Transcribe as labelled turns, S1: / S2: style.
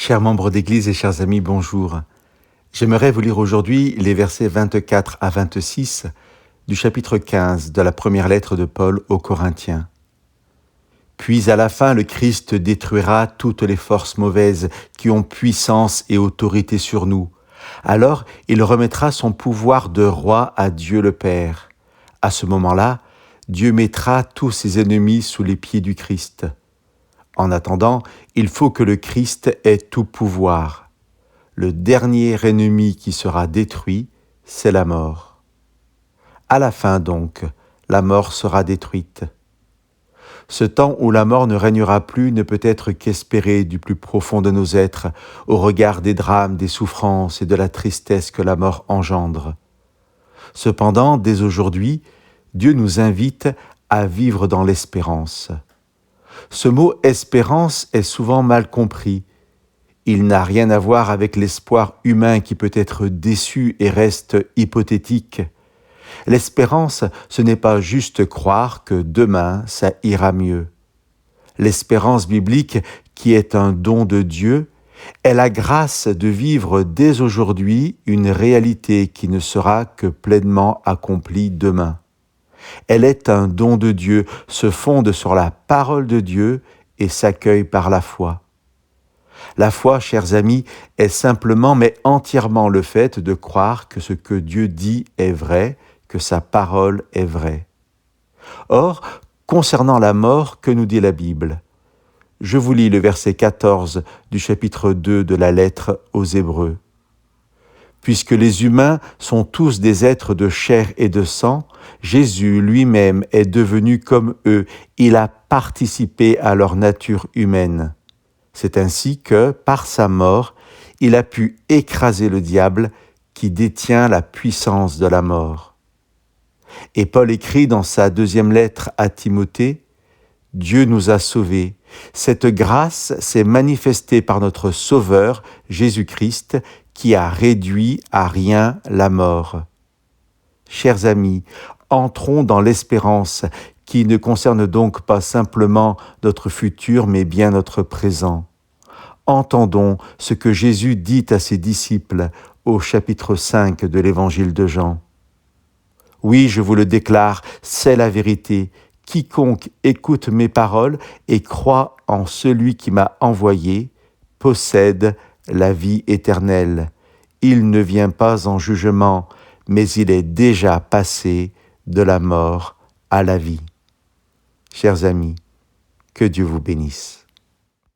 S1: Chers membres d'Église et chers amis, bonjour. J'aimerais vous lire aujourd'hui les versets 24 à 26 du chapitre 15 de la première lettre de Paul aux Corinthiens. Puis à la fin, le Christ détruira toutes les forces mauvaises qui ont puissance et autorité sur nous. Alors, il remettra son pouvoir de roi à Dieu le Père. À ce moment-là, Dieu mettra tous ses ennemis sous les pieds du Christ. En attendant, il faut que le Christ ait tout pouvoir. Le dernier ennemi qui sera détruit, c'est la mort. À la fin donc, la mort sera détruite. Ce temps où la mort ne régnera plus ne peut être qu'espéré du plus profond de nos êtres, au regard des drames, des souffrances et de la tristesse que la mort engendre. Cependant, dès aujourd'hui, Dieu nous invite à vivre dans l'espérance. Ce mot « espérance » est souvent mal compris. Il n'a rien à voir avec l'espoir humain qui peut être déçu et reste hypothétique. L'espérance, ce n'est pas juste croire que demain, ça ira mieux. L'espérance biblique, qui est un don de Dieu, est la grâce de vivre dès aujourd'hui une réalité qui ne sera que pleinement accomplie demain. Elle est un don de Dieu, se fonde sur la parole de Dieu et s'accueille par la foi. La foi, chers amis, est simplement mais entièrement le fait de croire que ce que Dieu dit est vrai, que sa parole est vraie. Or, concernant la mort, que nous dit la Bible ? Je vous lis le verset 14 du chapitre 2 de la lettre aux Hébreux. Puisque les humains sont tous des êtres de chair et de sang, Jésus lui-même est devenu comme eux. Il a participé à leur nature humaine. C'est ainsi que, par sa mort, il a pu écraser le diable qui détient la puissance de la mort. Et Paul écrit dans sa deuxième lettre à Timothée, « Dieu nous a sauvés. Cette grâce s'est manifestée par notre Sauveur, Jésus-Christ, qui a réduit à rien la mort. » Chers amis, entrons dans l'espérance qui ne concerne donc pas simplement notre futur, mais bien notre présent. Entendons ce que Jésus dit à ses disciples au chapitre 5 de l'Évangile de Jean. « Oui, je vous le déclare, c'est la vérité. Quiconque écoute mes paroles et croit en celui qui m'a envoyé possède la vie éternelle. Il ne vient pas en jugement, mais il est déjà passé de la mort à la vie. » Chers amis, que Dieu vous bénisse.